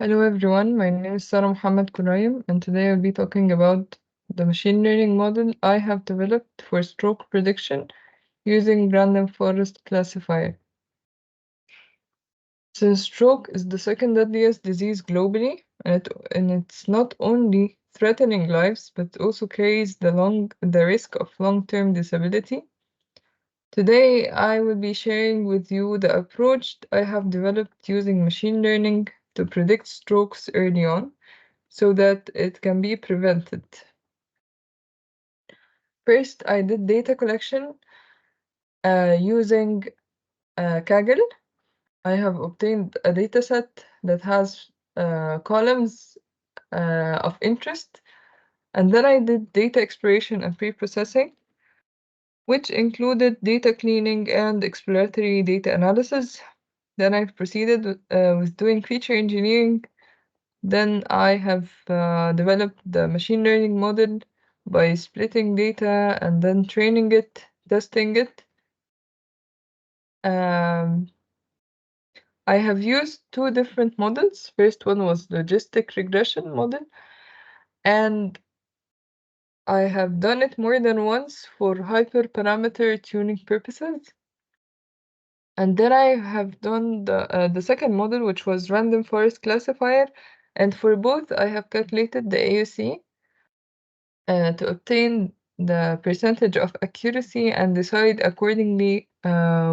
Hello everyone, my name is Sarah Muhammad Kurayim, and today I'll be talking about the machine learning model I have developed for stroke prediction using Random Forest Classifier. Since stroke is the second deadliest disease globally, and it's not only threatening lives but also carries the risk of long-term disability. Today, I will be sharing with you the approach I have developed using machine learning to predict strokes early on so that it can be prevented. First, I did data collection using Kaggle. I have obtained a dataset that has columns of interest, and then I did data exploration and pre-processing, which included data cleaning and exploratory data analysis. Then I proceeded with doing feature engineering. Then I have developed the machine learning model by splitting data and then training it, testing it. Um, I have used two different models. First one was logistic regression model, and I have done it more than once for hyperparameter tuning purposes. And then I have done the second model, which was Random Forest Classifier, and for both I have calculated the AUC to obtain the percentage of accuracy and decide accordingly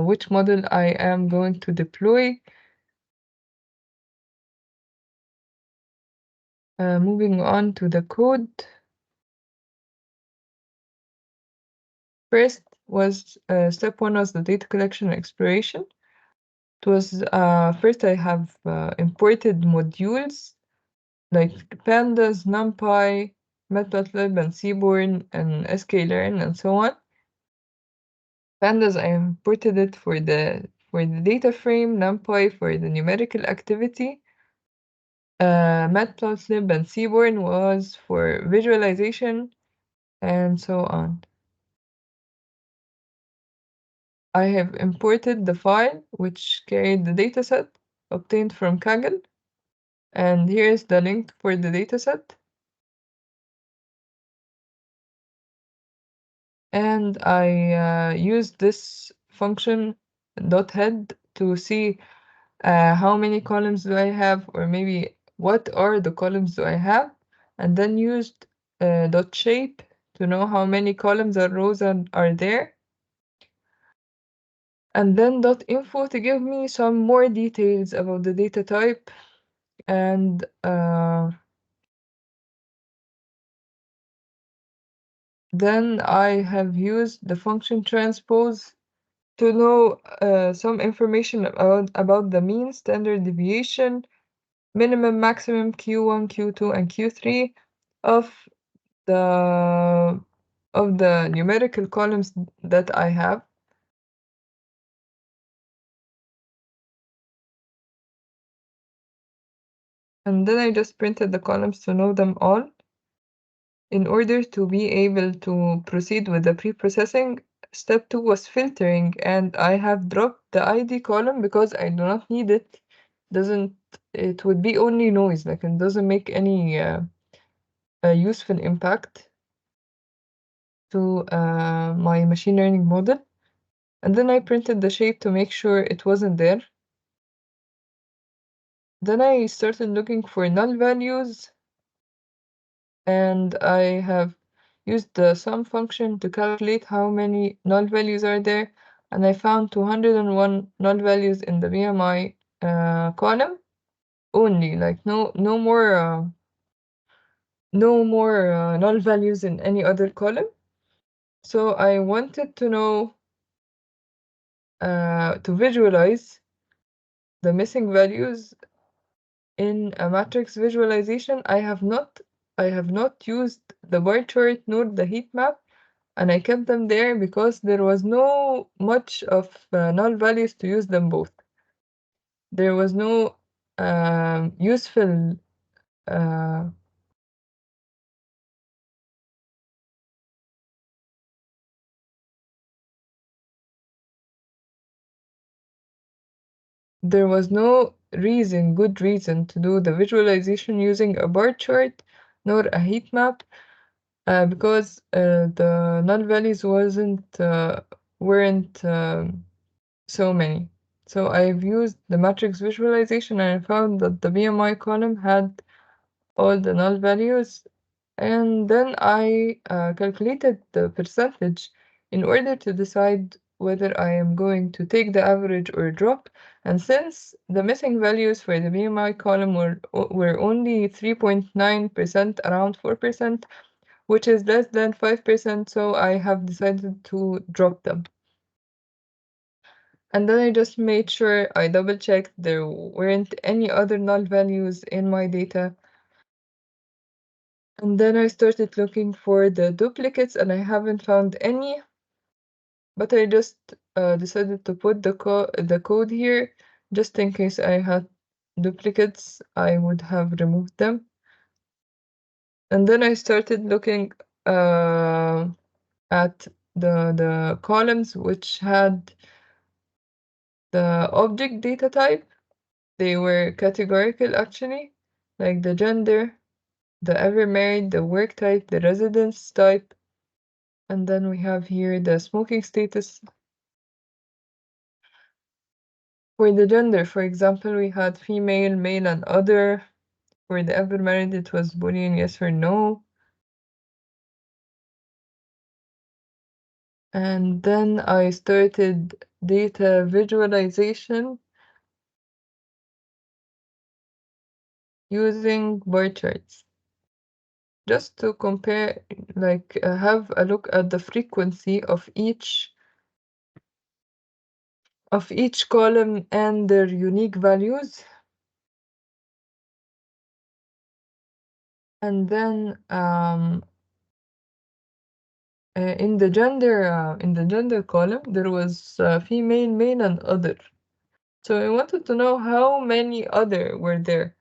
which model I am going to deploy. Moving on to the code. First was step one was the data collection and exploration. It was first I have imported modules like pandas, NumPy, Matplotlib, and Seaborn, and sklearn, and so on. Pandas, I imported it for the data frame, NumPy for the numerical activity. Matplotlib and Seaborn was for visualization, and so on. I have imported the file which carried the dataset obtained from Kaggle, and here's the link for the dataset. And I used this function .head to see how many columns do I have, or maybe what are the columns do I have, and then used .shape to know how many columns or rows are there, and then .info to give me some more details about the data type, and then I have used the function transpose to know some information about the mean, standard deviation, minimum, maximum, Q1, Q2, and Q3 of the numerical columns that I have. And then I just printed the columns to know them all. In order to be able to proceed with the pre-processing, step 2 was filtering, and I have dropped the ID column because I do not need it. It would be only noise, like it doesn't make any useful impact to my machine learning model. And then I printed the shape to make sure it wasn't there. Then I started looking for null values, and I have used the sum function to calculate how many null values are there, and I found 201 null values in the BMI column only, like no more null values in any other column. So I wanted to know to visualize the missing values in a matrix visualization. I have not used the bar chart nor the heat map, and I kept them there because there was no much of null values to use them both. There was no useful there was no good reason to do the visualization using a bar chart nor a heat map, because the null values weren't so many. So I've used the matrix visualization and I found that the BMI column had all the null values, and then I calculated the percentage in order to decide whether I am going to take the average or drop. And since the missing values for the BMI column were only 3.9%, around 4%, which is less than 5%, so I have decided to drop them. And then I just made sure I double checked there weren't any other null values in my data. And then I started looking for the duplicates and I haven't found any, but I just decided to put the code here just in case I had duplicates, I would have removed them. And then I started looking at the columns which had the object data type. They were categorical actually, like the gender, the ever married, the work type, the residence type, and then we have here the smoking status. For the gender, for example, we had female, male, and other. For the ever married, it was Boolean yes or no. And then I started data visualization using bar charts. Just to compare, like have a look at the frequency of each column and their unique values. And then in the gender column, there was female, male, and other. So I wanted to know how many other were there.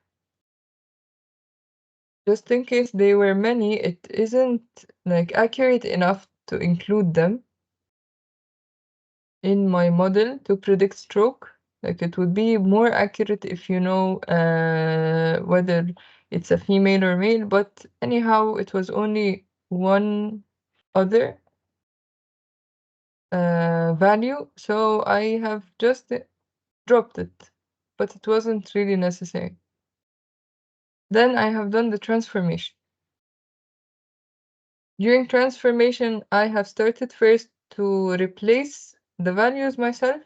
Just in case they were many, it isn't like accurate enough to include them in my model to predict stroke. Like it would be more accurate if you know whether it's a female or male, but anyhow, it was only one other value, so I have just dropped it, but it wasn't really necessary. Then I have done the transformation. During transformation, I have started first to replace the values myself,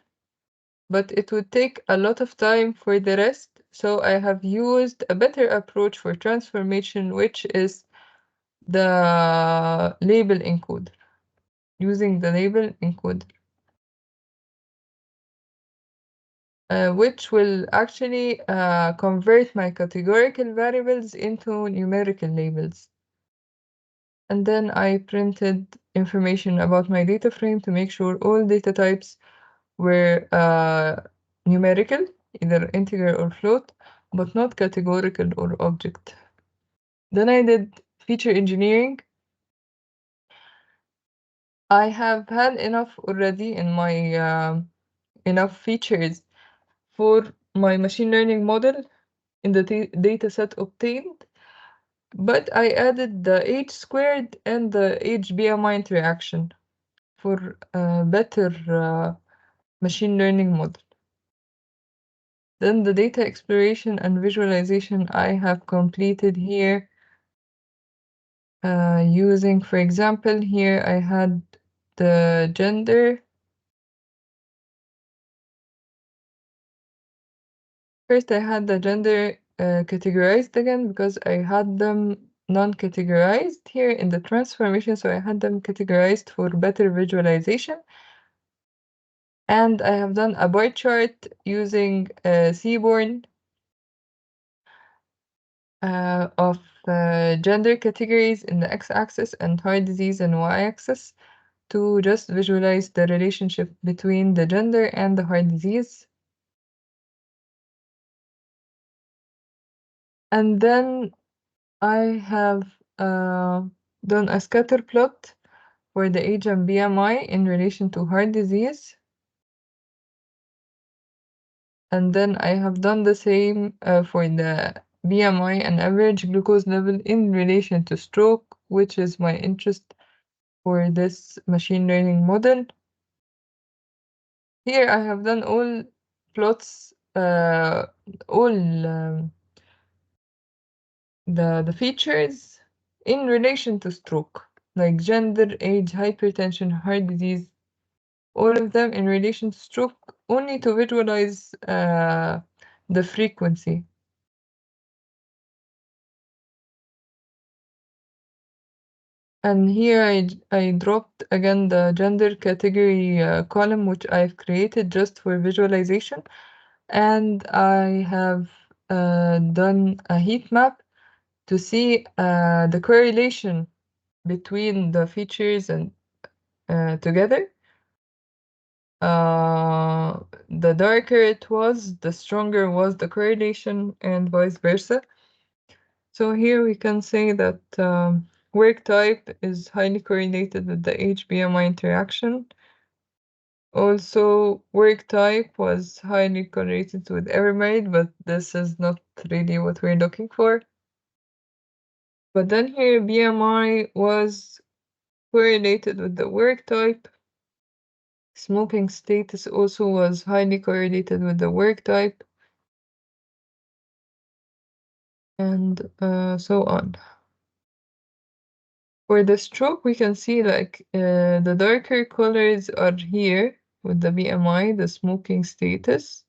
but it would take a lot of time for the rest, so I have used a better approach for transformation, which is the label encoder, using the label encoder, which will actually convert my categorical variables into numerical labels. And then I printed information about my data frame to make sure all data types were numerical, either integer or float, but not categorical or object. Then I did feature engineering. I have had enough already in my enough features for my machine learning model in the data set obtained, but I added the H squared and the HBMI interaction for a better machine learning model. Then the data exploration and visualization I have completed here using, for example, here I had the gender. First I had the gender categorized again because I had them non-categorized here in the transformation, so I had them categorized for better visualization. And I have done a bar chart using Seaborn of gender categories in the x-axis and heart disease and y-axis to just visualize the relationship between the gender and the heart disease. And then I have done a scatter plot for the age and BMI in relation to heart disease. And then I have done the same for the BMI and average glucose level in relation to stroke, which is my interest for this machine learning model. Here I have done all plots, all the features in relation to stroke, like gender, age, hypertension, heart disease, all of them in relation to stroke, only to visualize the frequency. And here I dropped again the gender category column, which I've created just for visualization. And I have done a heat map to see the correlation between the features and together. The darker it was, the stronger was the correlation, and vice versa. So here we can say that work type is highly correlated with the age-BMI interaction. Also, work type was highly correlated with evermarried, but this is not really what we're looking for. But then here, BMI was correlated with the work type. Smoking status also was highly correlated with the work type. And so on. For the stroke, we can see like the darker colors are here with the BMI, the smoking status,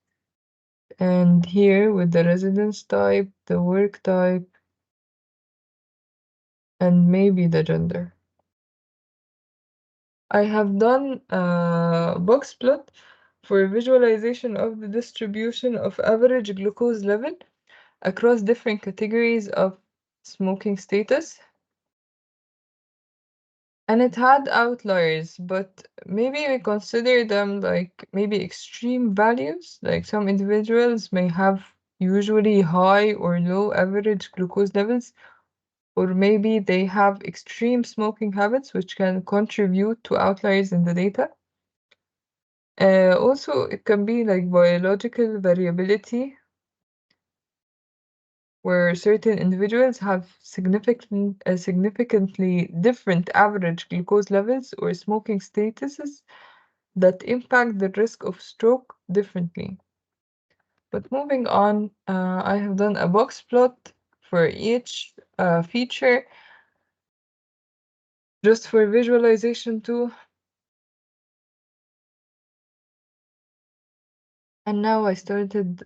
and here with the residence type, the work type, and maybe the gender. I have done a box plot for visualization of the distribution of average glucose level across different categories of smoking status. And it had outliers, but maybe we consider them like maybe extreme values. Like some individuals may have usually high or low average glucose levels, or maybe they have extreme smoking habits, which can contribute to outliers in the data. Also, it can be like biological variability, where certain individuals have significantly different average glucose levels or smoking statuses that impact the risk of stroke differently. But moving on, I have done a box plot for each feature just for visualization too. And now I started,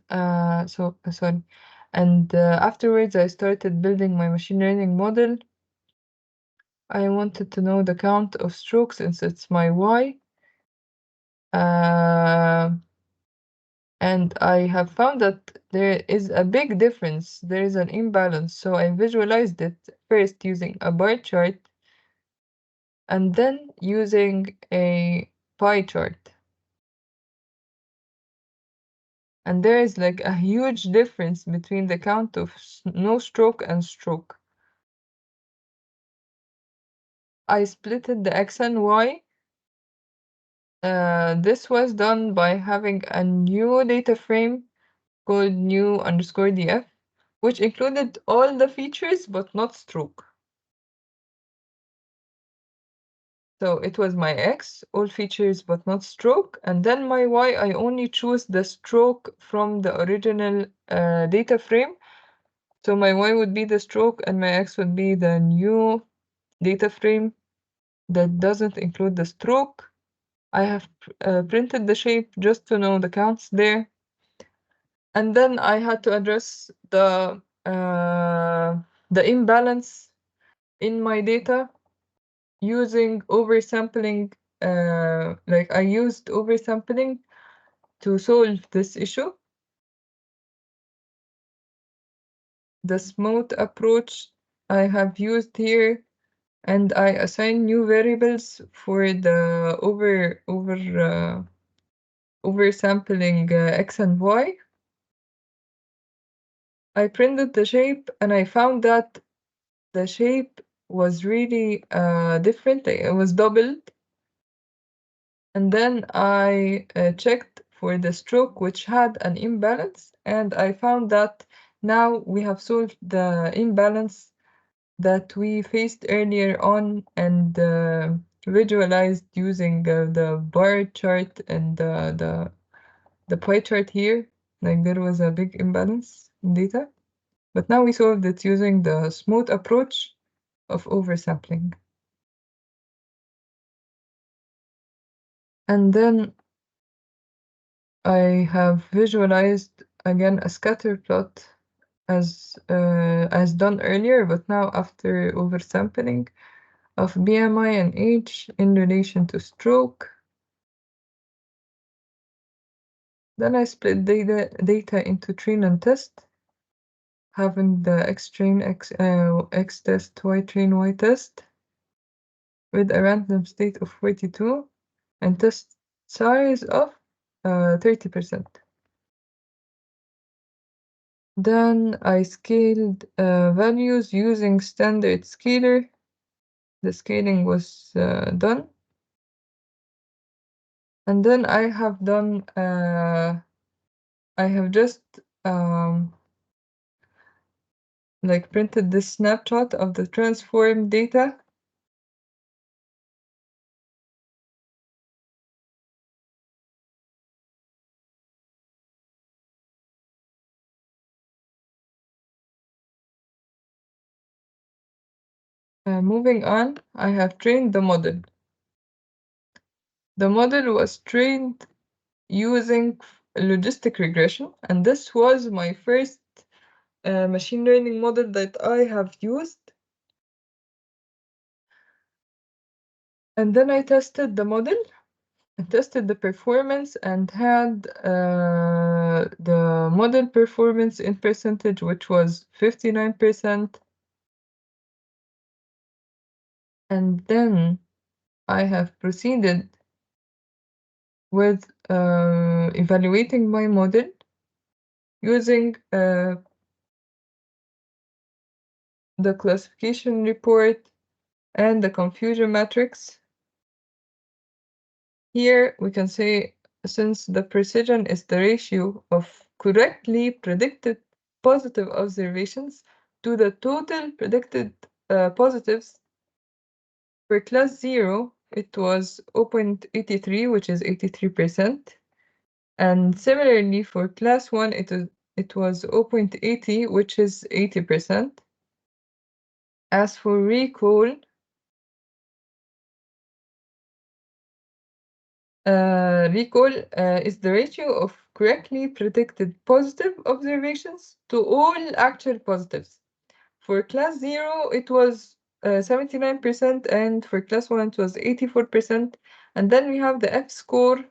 sorry. And afterwards, I started building my machine learning model. I wanted to know the count of strokes since it's my Y. And I have found that there is a big difference. There is an imbalance. So I visualized it first using a bar chart and then using a pie chart. And there is like a huge difference between the count of no stroke and stroke. I splitted the X and Y. This was done by having a new data frame called new_df, which included all the features but not stroke. So it was my X, all features but not stroke, and then my Y, I only choose the stroke from the original data frame. So my Y would be the stroke and my X would be the new data frame that doesn't include the stroke. I have printed the shape just to know the counts there. And then I had to address the imbalance in my data using oversampling. Like I used oversampling to solve this issue. The smooth approach I have used here, and I assign new variables for the oversampling X and Y. I printed the shape and I found that the shape was really different. It was doubled. And then I checked for the stroke, which had an imbalance, and I found that now we have solved the imbalance that we faced earlier on and visualized using the bar chart and the pie chart here. Like there was a big imbalance in data, but now we solved it using the smooth approach of oversampling. And then I have visualized again a scatter plot as done earlier, but now after oversampling of BMI and age in relation to stroke. Then I split data into train and test, having the X train X test, Y train Y test, with a random state of 42 and test size of 30%. Then I scaled values using standard scaler. The scaling was done. And then I have done, I have just like printed this snapshot of the transform data. Moving on, I have trained the model. The model was trained using logistic regression, and this was my first machine learning model that I have used. And then I tested the model, I tested the performance, and had the model performance in percentage, which was 59%. And then I have proceeded with evaluating my model using the classification report and the confusion matrix. Here we can say, since the precision is the ratio of correctly predicted positive observations to the total predicted positives, for class 0 it was 0.83, which is 83%. And similarly for class 1 it was 0.80, which is 80%. As for recall, is the ratio of correctly predicted positive observations to all actual positives. For class 0 it was 79%, and for class 1 it was 84%. And then we have the F-score,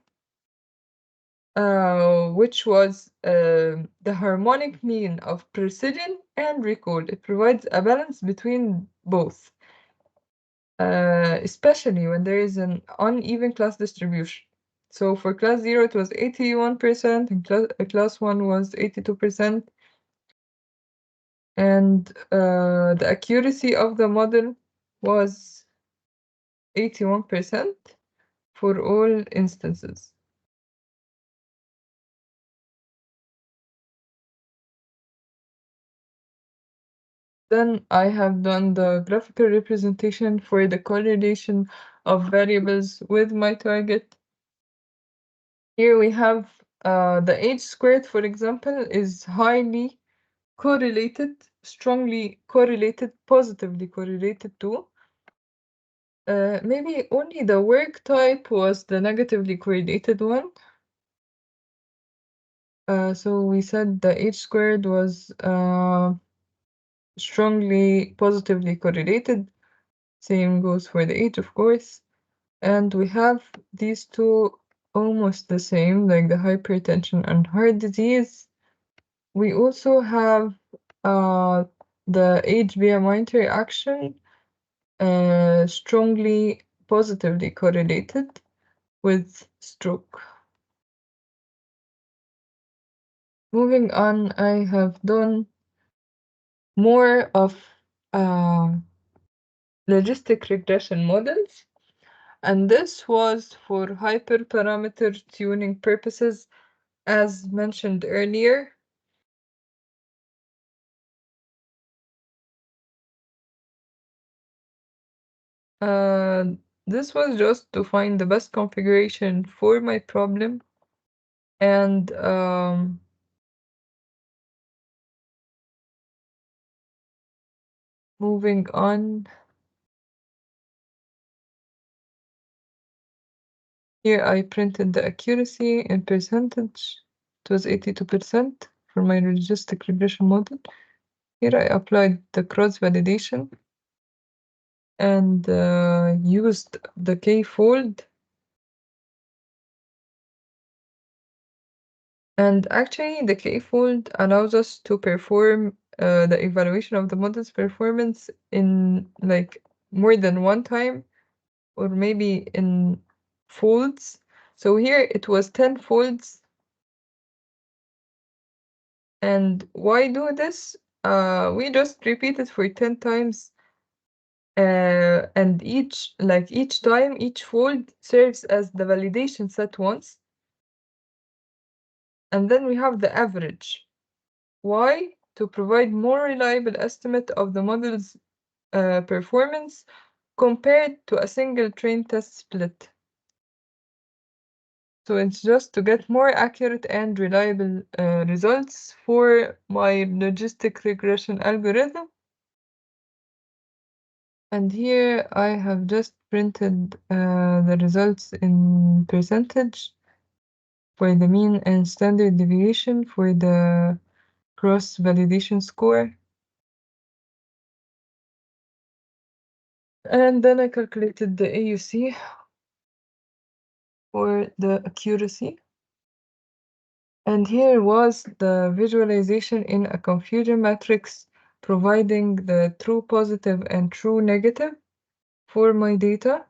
which was the harmonic mean of precision and recall. It provides a balance between both, especially when there is an uneven class distribution. So for class 0 it was 81%, and class 1 was 82%. And the accuracy of the model was 81% for all instances. Then I have done the graphical representation for the correlation of variables with my target. Here we have the age squared, for example, is highly correlated, strongly correlated, positively correlated to. Maybe only the work type was the negatively correlated one. So we said the age squared was strongly positively correlated. Same goes for the age, of course. And we have these two almost the same, like the hypertension and heart disease. We also have the age BMI interaction strongly positively correlated with stroke. Moving on, I have done more of logistic regression models. And this was for hyperparameter tuning purposes, as mentioned earlier. Uh, this was just to find the best configuration for my problem. And moving on, here I printed the accuracy in percentage. It was 82% for my logistic regression model. Here I applied the cross validation and used the k-fold. And actually, the k-fold allows us to perform the evaluation of the model's performance in like more than one time, or maybe in folds. So here it was 10 folds. And why do this? We just repeat it for 10 times. And each time, each fold serves as the validation set once. And then we have the average. Why? To provide more reliable estimate of the model's performance compared to a single train test split. So it's just to get more accurate and reliable results for my logistic regression algorithm. And here I have just printed the results in percentage for the mean and standard deviation for the cross-validation score. And then I calculated the AUC for the accuracy. And here was the visualization in a confusion matrix providing the true positive and true negative for my data,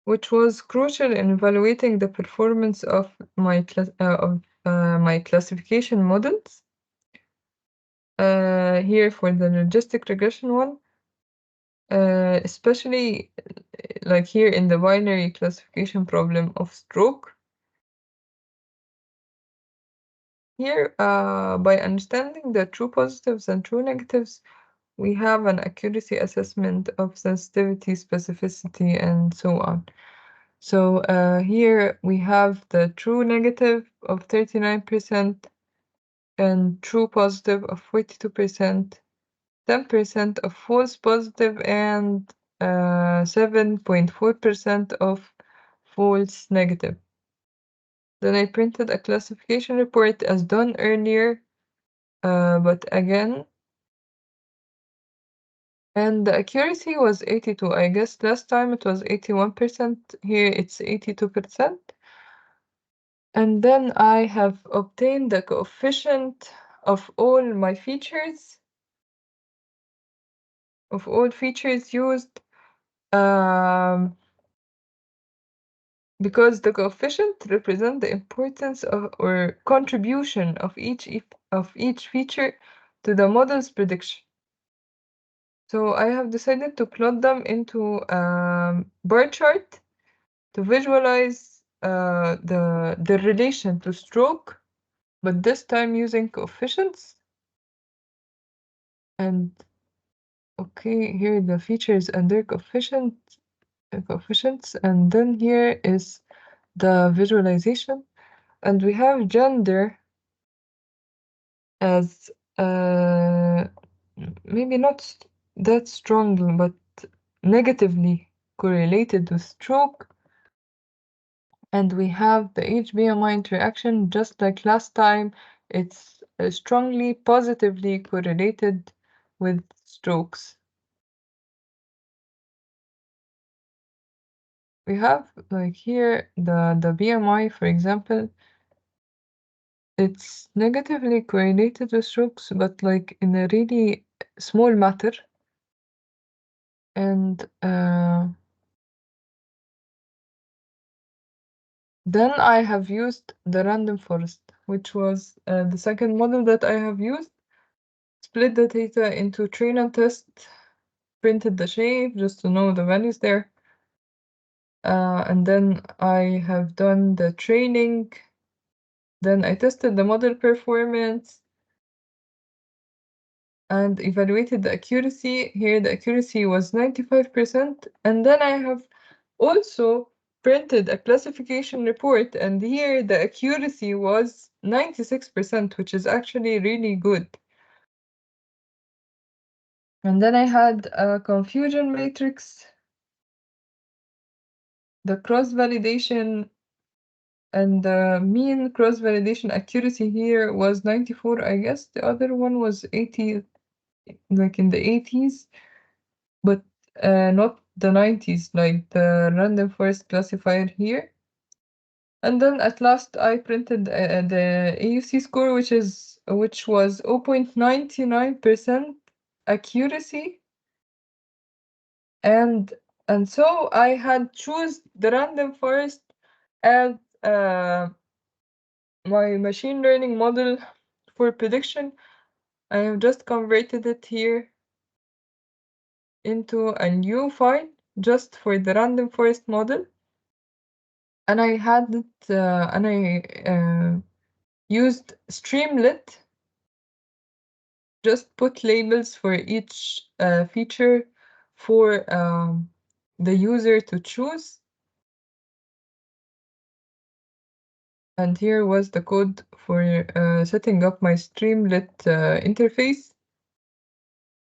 which was crucial in evaluating the performance of my classification models. Here for the logistic regression one, especially like here in the binary classification problem of stroke. Here, by understanding the true positives and true negatives, we have an accuracy assessment of sensitivity, specificity, and so on. So here we have the true negative of 39% and true positive of 42%, 10% of false positive, and 7.4% of false negative. Then I printed a classification report as done earlier, but again, and the accuracy was 82. I guess last time it was 81%, here it's 82%. And then I have obtained the coefficient of all my features, of all features used, because the coefficient represent the importance of or contribution of each feature to the model's prediction. So I have decided to plot them into a bar chart to visualize the relation to stroke, but this time using coefficients. And okay, here the features and their coefficients, and then here is the visualization, and we have gender as maybe not that strongly, but negatively correlated with stroke. And we have the HBMI interaction, just like last time, it's strongly positively correlated with strokes. We have like here the BMI, for example, it's negatively correlated with strokes, but like in a really small matter. And then I have used the random forest, which was the second model that I have used. Split the data into train and test printed the shape just to know the values there. And then I have done the training. Then I tested the model performance and evaluated the accuracy. Here the accuracy was 95%. And then I have also printed a classification report, and here the accuracy was 96%, which is actually really good. And then I had a confusion matrix. The cross-validation and the mean cross-validation accuracy here was 94, I guess. The other one was 80, like in the 80s, but not the 90s, like the Random Forest Classifier here. And then at last I printed the AUC score, which was 0.99% accuracy, and so I had choose the random forest as my machine learning model for prediction. I have just converted it here into a new file just for the random forest model, and I had it and I used Streamlit. Just put labels for each feature for the user to choose. And here was the code for setting up my Streamlit interface.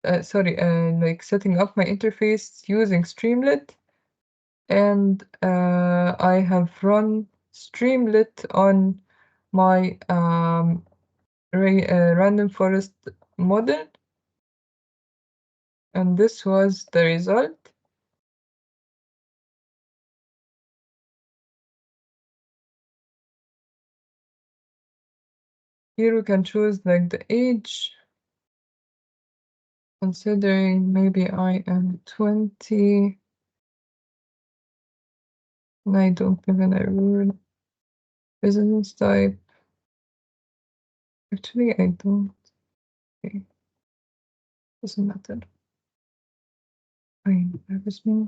Like setting up my interface using Streamlit. And I have run Streamlit on my random forest model. And this was the result. Here we can choose like the age, considering maybe I am 20 and I don't live in a rural residence type. Actually, I don't. Okay. Doesn't matter. I was me.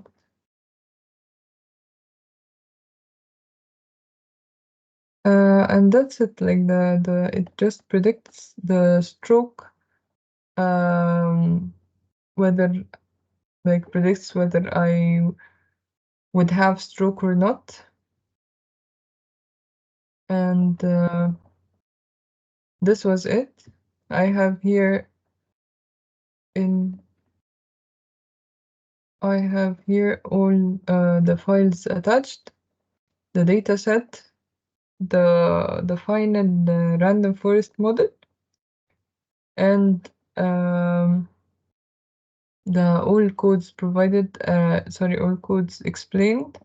And that's it. Like it just predicts the stroke. Whether predicts whether I would have stroke or not. And this was it. I have here all the files attached, the dataset, the final random forest model, and the all codes provided, all codes explained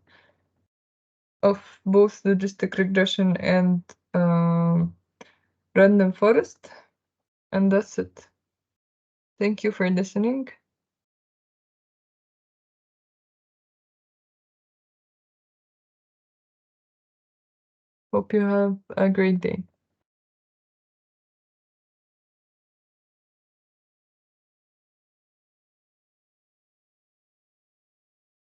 of both logistic regression and random forest. And that's it. Thank you for listening. Hope you have a great day.